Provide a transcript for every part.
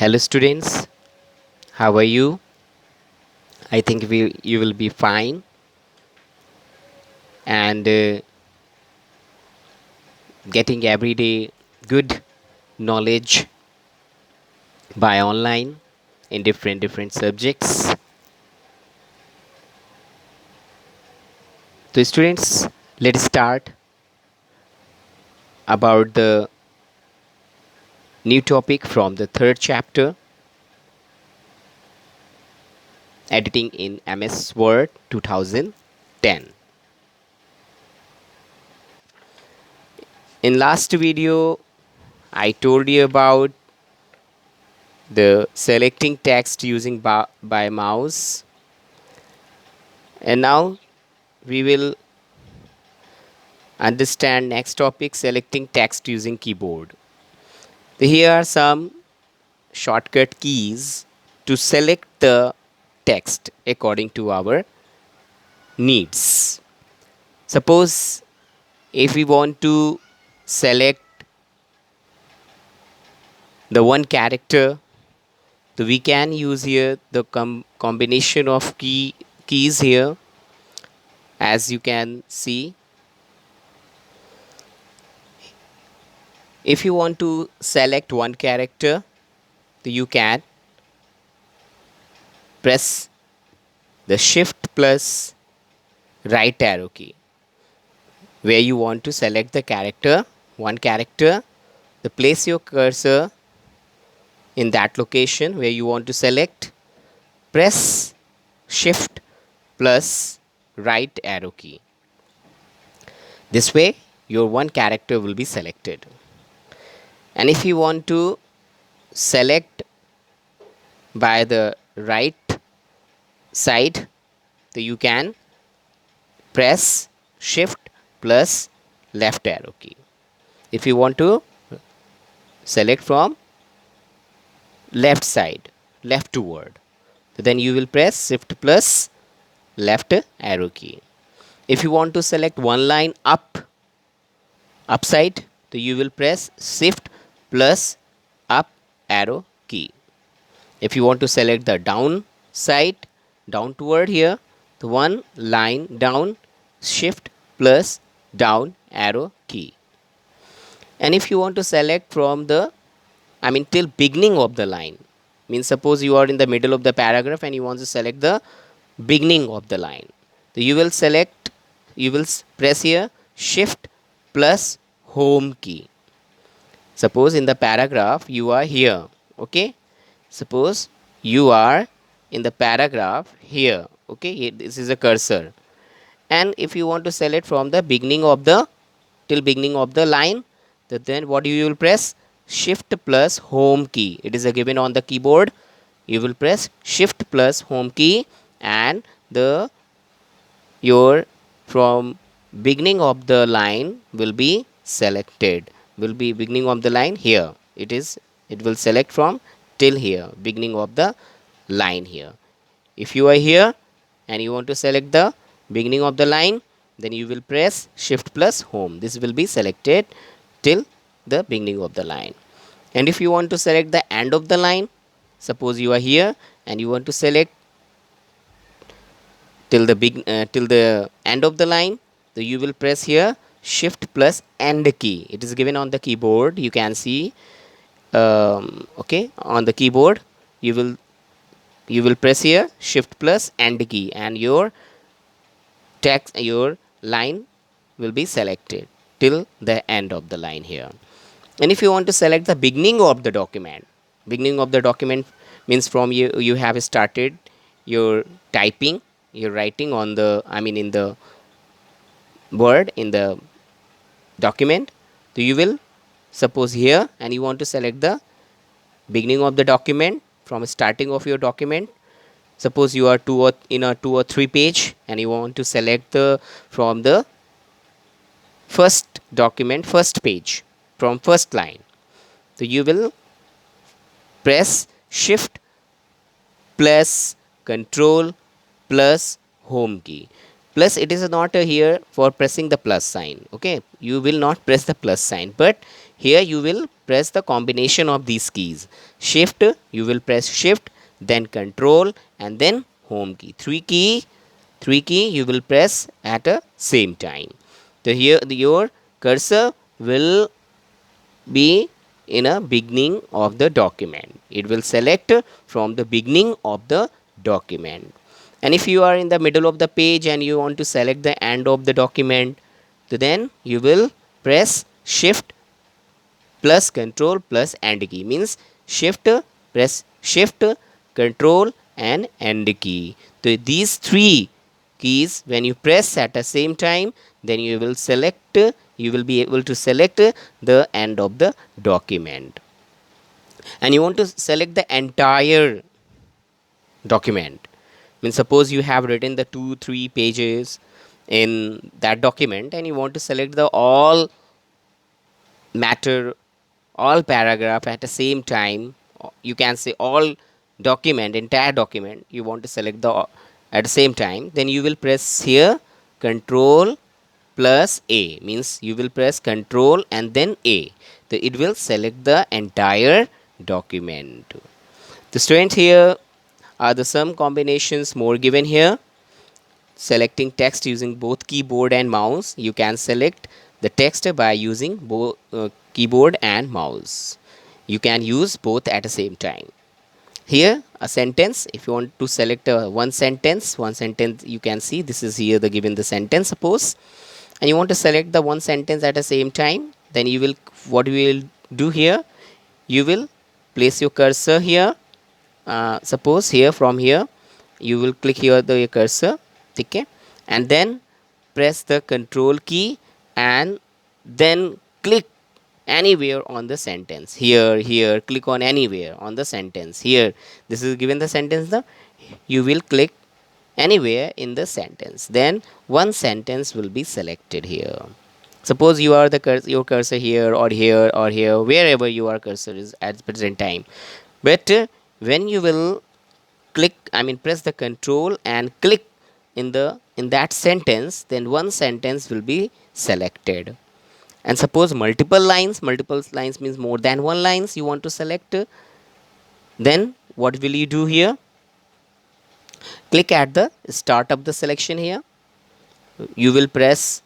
Hello students, how are you? I think you will be fine and getting everyday good knowledge by online in different subjects. So students, let's start about the new topic from the third chapter, editing in MS Word 2010. In last video, I told you about the selecting text using by mouse, and now we will understand next topic, selecting text using keyboard. Here are some shortcut keys to select the text according to our needs. Suppose if we want to select the one character, so we can use here the combination of keys here. As you can see, if you want to select one character, so you can press the shift plus right arrow key where you want to select the character, one character, the place your cursor in that location where you want to select, press shift plus right arrow key. This way your one character will be selected. And if you want to select by the right side, so you can press shift plus left arrow key. If you want to select from left side, left toward, so then you will press shift plus left arrow key. If you want to select one line upside, so you will press shift plus up arrow key. If you want to select the down side, down toward here, the one line down, shift plus down arrow key. And if you want to select from the till beginning of the line, means suppose you are in the middle of the paragraph and you want to select the beginning of the line, so you will press here shift plus home key. Suppose in the paragraph you are here, okay, suppose you are in the paragraph here, okay, this is a cursor, and if you want to select from the beginning of the till beginning of the line, then what you will press shift plus home key. It is given on the keyboard. You will press shift plus home key, and the your from beginning of the line will be selected, will be beginning of the line here. It will select from till here, beginning of the line here. If you are here and you want to select the beginning of the line, then you will press shift plus home. This will be selected till the beginning of the line. And if you want to select the end of the line, suppose you are here and you want to select till the end of the line, so you will press here shift plus end key. It is given on the keyboard, you can see, okay, on the keyboard you will press here shift plus end key, and your text, your line will be selected till the end of the line here. And if you want to select the beginning of the document, beginning of the document means from you have started your typing, your writing on the in the word in the document, so you will suppose here and you want to select the beginning of the document from starting of your document. Suppose you are in a 2 or 3 page and you want to select the from the first document, first page, from first line, so you will press shift plus control plus home key. Plus it is not here for pressing the plus sign, okay, you will not press the plus sign, but here you will press the combination of these keys. Shift, you will press shift, then control, and then home key. Three key you will press at a same time. So here your cursor will be in a beginning of the document. It will select from the beginning of the document. And if you are in the middle of the page and you want to select the end of the document, so then you will press shift plus control plus end key, means shift, press shift, control and end key. So these three keys when you press at the same time, then you will select, you will be able to select the end of the document. And you want to select the entire document, means suppose you have written the 2-3 pages in that document and you want to select the all matter, all paragraph at the same time. You can say all document, entire document you want to select the at the same time, then you will press here control plus A, means you will press control and then A, so it will select the entire document. The student, here are the some combinations more given here. Selecting text using both keyboard and mouse, you can select the text by using both keyboard and mouse. You can use both at the same time. Here a sentence, if you want to select one sentence, you can see this is here the given the sentence suppose, and you want to select the one sentence at the same time, then you will, what you will do here, you will place your cursor here, suppose here, from here you will click here the cursor, okay, and then press the control key and then click anywhere on the sentence. Here click on anywhere on the sentence. Here this is given the sentence, the you will click anywhere in the sentence, then one sentence will be selected here. Suppose you are the your cursor here or here or here, wherever your cursor is at present time. But when you will click, I mean press the control and click in that sentence, then one sentence will be selected. And suppose multiple lines means more than one lines you want to select, then what will you do here? Click at the start of the selection here. You will press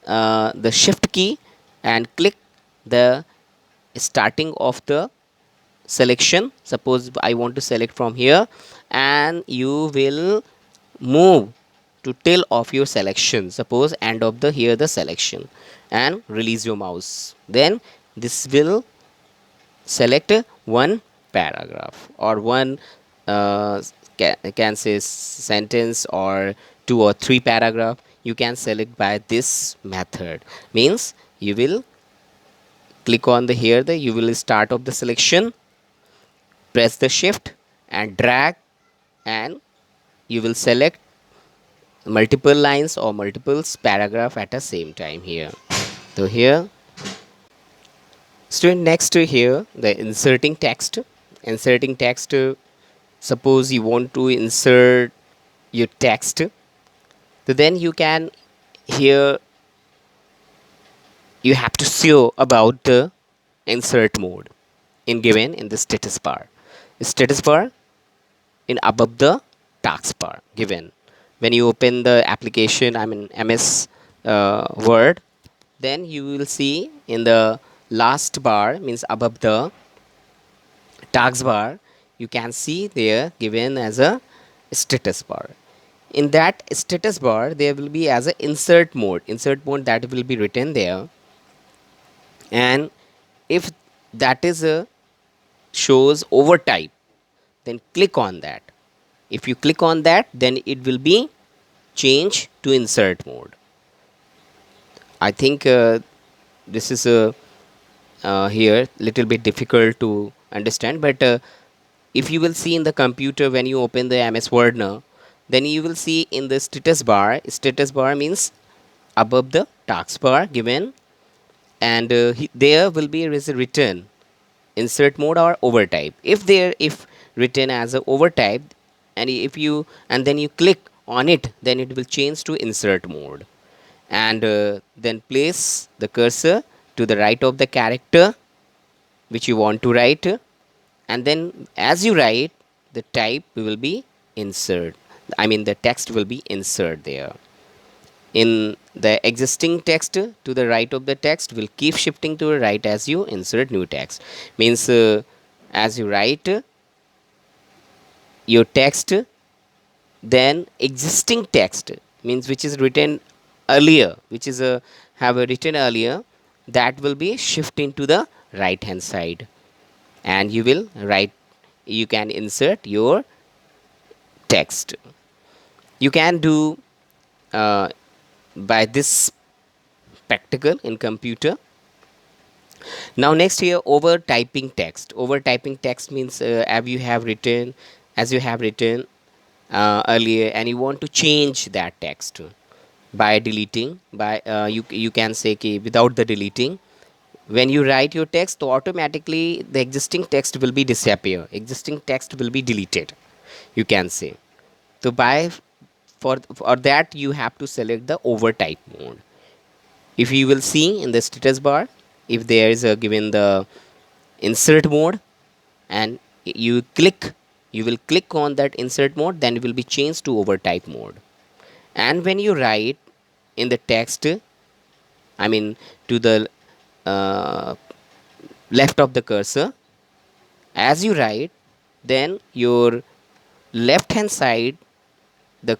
the shift key and click the starting of the selection. Suppose I want to select from here, and you will move to till of your selection, suppose end of the here the selection, and release your mouse, then this will select one paragraph or one can say sentence or 2 or 3 paragraph. You can select by this method, means you will click on the here the you will start of the selection, press the shift and drag, and you will select multiple lines or multiple paragraph at the same time here. So here student, next to here the inserting text, suppose you want to insert your text, so then you can, here you have to show about the insert mode in given in the status bar in above the taskbar given. When you open the application, I mean MS Word, then you will see in the last bar, means above the taskbar, you can see there given as a status bar. In that status bar there will be as a insert mode that will be written there, and if that is a shows overtype, then click on that. If you click on that, then it will be changed to insert mode. I think this is here little bit difficult to understand, but if you will see in the computer when you open the MS Word now, then you will see in the status bar means above the taskbar given, and there will be is a written insert mode or overtype. If written as a overtype, and if you and then you click on it, then it will change to insert mode, and then place the cursor to the right of the character which you want to write, and then as you write, the type will be insert, I mean the text will be insert there. In the existing text, to the right of the text will keep shifting to the right as you insert new text. Means as you write your text, then existing text, means which is written earlier, which is have a written earlier, that will be shifting to the right hand side, and you will write, you can insert your text. You can do uh, by this practical in computer. Now next here, over typing text. Over typing text means as you have written earlier, and you want to change that text by deleting, by you can say कि without the deleting, when you write your text, so automatically the existing text will be disappear, existing text will be deleted, you can say. So for that you have to select the overtype mode. If you will see in the status bar, if there is a given the insert mode, and you click, you will click on that insert mode, then it will be changed to overtype mode. And when you write in the text, I mean to the uh, left of the cursor, as you write, then your left hand side, the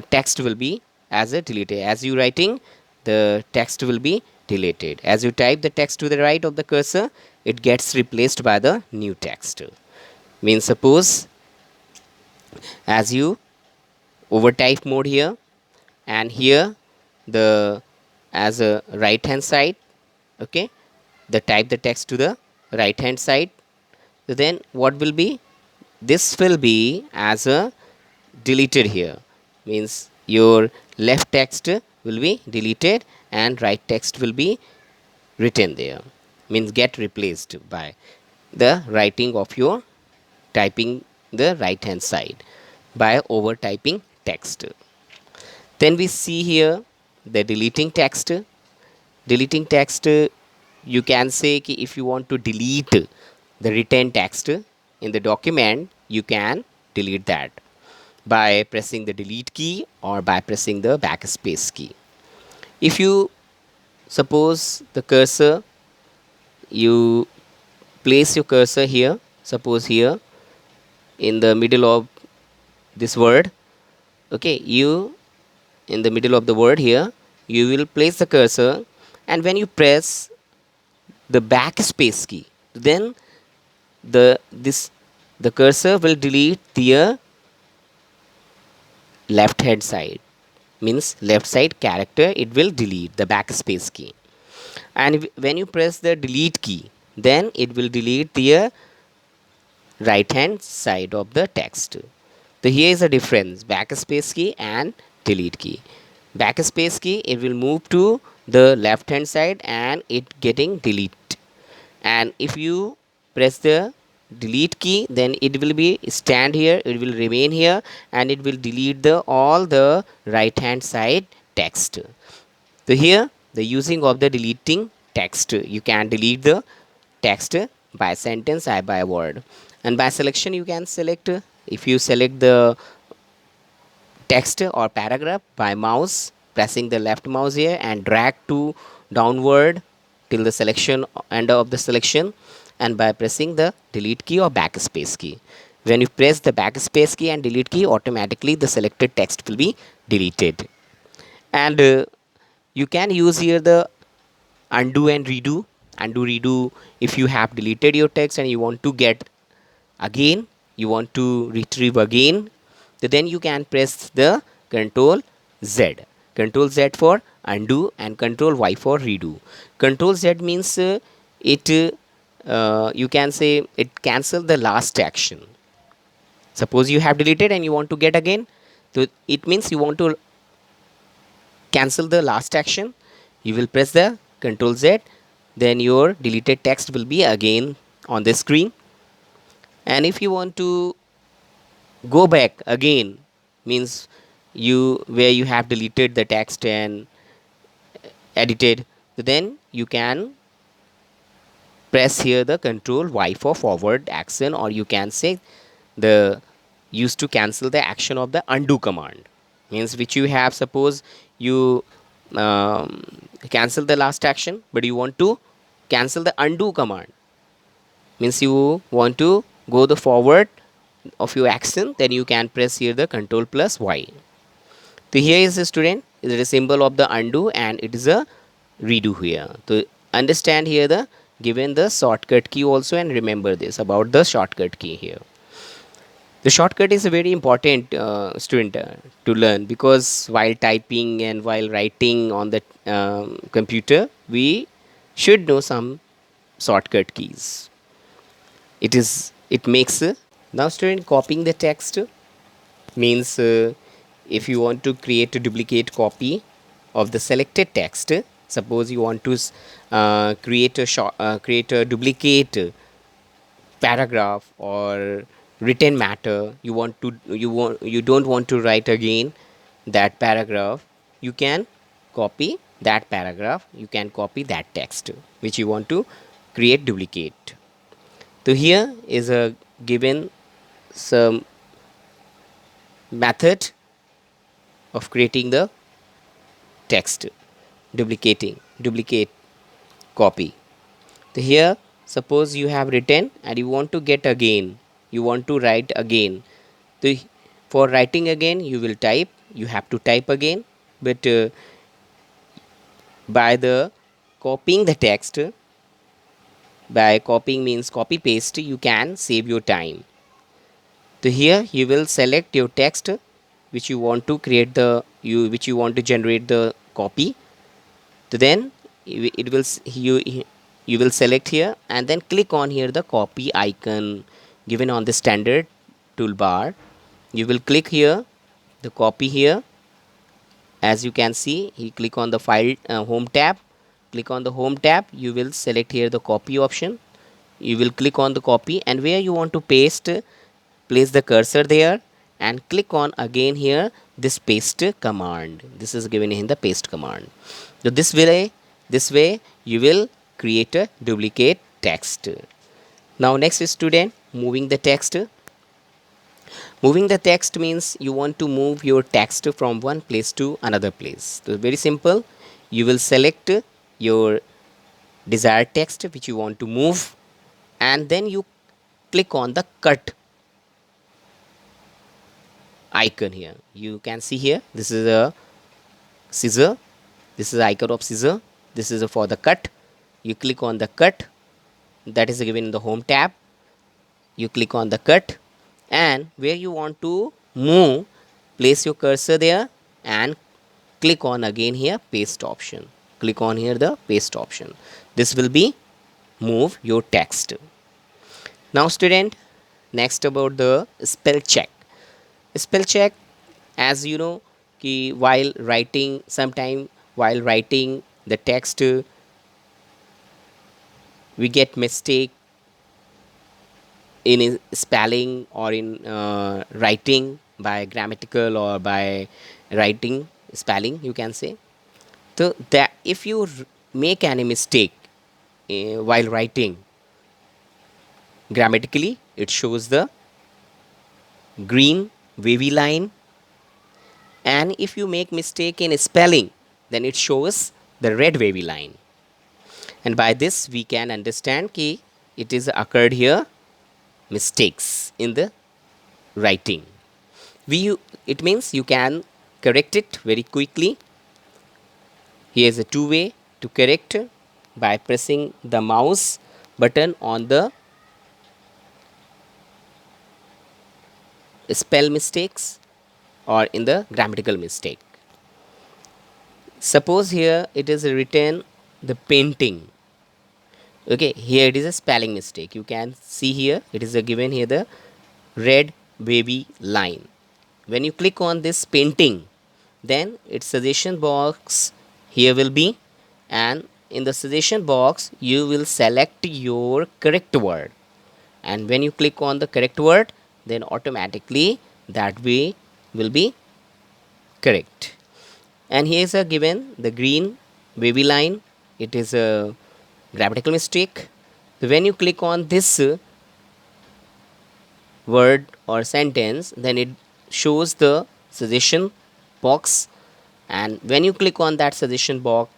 text will be as a deleted, as you writing, the text will be deleted. As you type the text to the right of the cursor, it gets replaced by the new text. Means suppose as you overtype mode here, and here the as a right hand side, okay, the type the text to the right hand side, so then what will be, this will be as a deleted here, means your left text will be deleted and right text will be written there, means get replaced by the writing of your typing the right hand side by over typing text. Then we see here the deleting text. Deleting text, you can say कि if you want to delete the written text in the document, you can delete that by pressing the delete key or by pressing the backspace key. If you suppose the cursor, you place your cursor here, suppose here in the middle of this word, okay, you in the middle of the word here, you will place the cursor, and when you press the backspace key, then this the cursor will delete the left hand side, means left side character, it will delete the backspace key. And when you press the delete key, then it will delete the right hand side of the text. So here is the difference, backspace key and delete key. Backspace key, it will move to the left hand side and it getting delete, and if you press the delete key, then it will be stand here, it will remain here, and it will delete the all the right hand side text. So here the using of the deleting text, you can delete the text by sentence or by word, and by selection you can select, if you select the text or paragraph by mouse, pressing the left mouse here and drag to downward till the selection end of the selection, and by pressing the delete key or backspace key. When you press the backspace key and delete key, automatically the selected text will be deleted. And you can use here the undo and redo. Undo redo, if you have deleted your text and you want to get again, you want to retrieve again, so then you can press the control Z. Control Z for undo and control Y for redo. Control Z means it you can say it cancel the last action. Suppose you have deleted and you want to get again, so it means you want to cancel the last action, you will press the control Z, then your deleted text will be again on the screen. And if you want to go back again, means you where you have deleted the text and edited, so then you can press here the control Y for forward action, or you can say the used to cancel the action of the undo command, means which you have, suppose you um, cancel the last action but you want to cancel the undo command, means you want to go the forward of your action, then you can press here the control plus Y. So here is the student, it is a symbol of the undo and it is a redo here. So understand here the given the shortcut key also, and remember this about the shortcut key here. The shortcut is a very important student to learn, because while typing and while writing on the computer we should know some shortcut keys. It makes now student copying the text means if you want to create a duplicate copy of the selected text, suppose you want to create a duplicate paragraph or written matter, you don't want to write again that paragraph, you can copy that paragraph, you can copy that text which you want to create duplicate. So here is a given some method of creating the text, duplicate copy. So here suppose you have written and you want to get again, you want to write again. So for writing again you will type, you have to type again, but by the copying the text, by copying means copy paste, you can save your time. So here you will select your text which you want to create the which you want to generate the copy. So then it will you will select here and then click on here the copy icon given on the standard toolbar. You will click here the copy here, as you can see you click on the file home tab, click on the home tab, you will select here the copy option, you will click on the copy and where you want to paste, place the cursor there and click on again here this paste command. This is given in the paste command. So this way you will create a duplicate text. Now next student, moving the text. Moving the text means you want to move your text from one place to another place. So very simple, you will select your desired text which you want to move and then you click on the cut icon here. You can see here this is a scissor, this is the icon of scissor, this is for the cut. You click on the cut, that is given in the home tab, you click on the cut and where you want to move, place your cursor there and click on again here paste option, click on here the paste option. This will be move your text. Now student, next about the spell check. Spell check, as you know कि while writing, sometime while writing the text we get mistake in spelling or in writing by grammatical or by writing spelling you can say. So that if you make any mistake while writing grammatically, it shows the green wavy line, and if you make mistake in spelling then it shows the red wavy line. And by this we can understand कि it is occurred here mistakes in the writing. It means you can correct it very quickly. Here is a two-way to correct by pressing the mouse button on the spell mistakes or in the grammatical mistake. Suppose here it is written the painting. Okay, here it is a spelling mistake. You can see here it is given here the red wavy line. When you click on this painting, then its suggestion box here will be, and in the suggestion box you will select your correct word, and when you click on the correct word then automatically that way will be correct. And here is a given the green wavy line, it is a grammatical mistake. So when you click on this word or sentence, then it shows the suggestion box, and when you click on that suggestion box,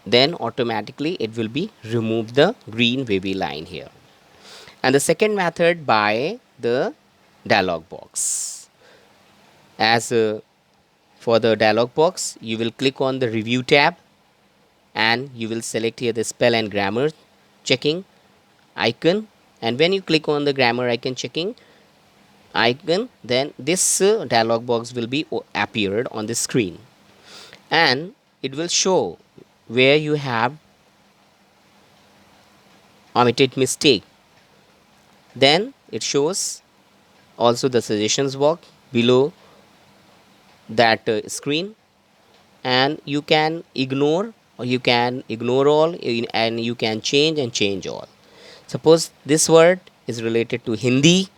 then automatically it will be remove the green wavy line here. And the second method by the dialog box. As for the dialog box, you will click on the review tab and you will select here the spell and grammar checking icon, and when you click on the grammar icon checking icon, then this dialog box will be appeared on the screen, and it will show where you have omitted mistake. Then it shows also the suggestions box below that screen, and you can ignore or you can ignore all and you can change and change all. Suppose this word is related to Hindi,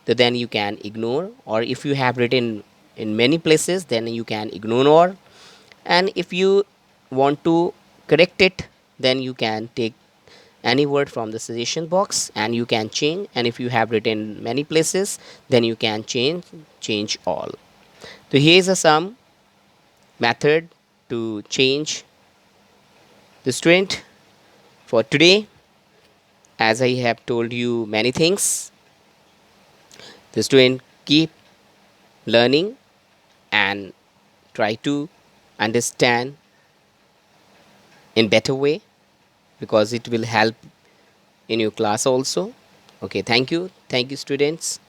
so then you can ignore, or if you have written in many places, then you can ignore all. And if you want to correct it, then you can take any word from the suggestion box and you can change, and if you have written many places, then you can change all. So here is a some method to change the student for today. As I have told you many things, the student keep learning and try to understand in better way, because it will help in your class also. Okay, thank you students.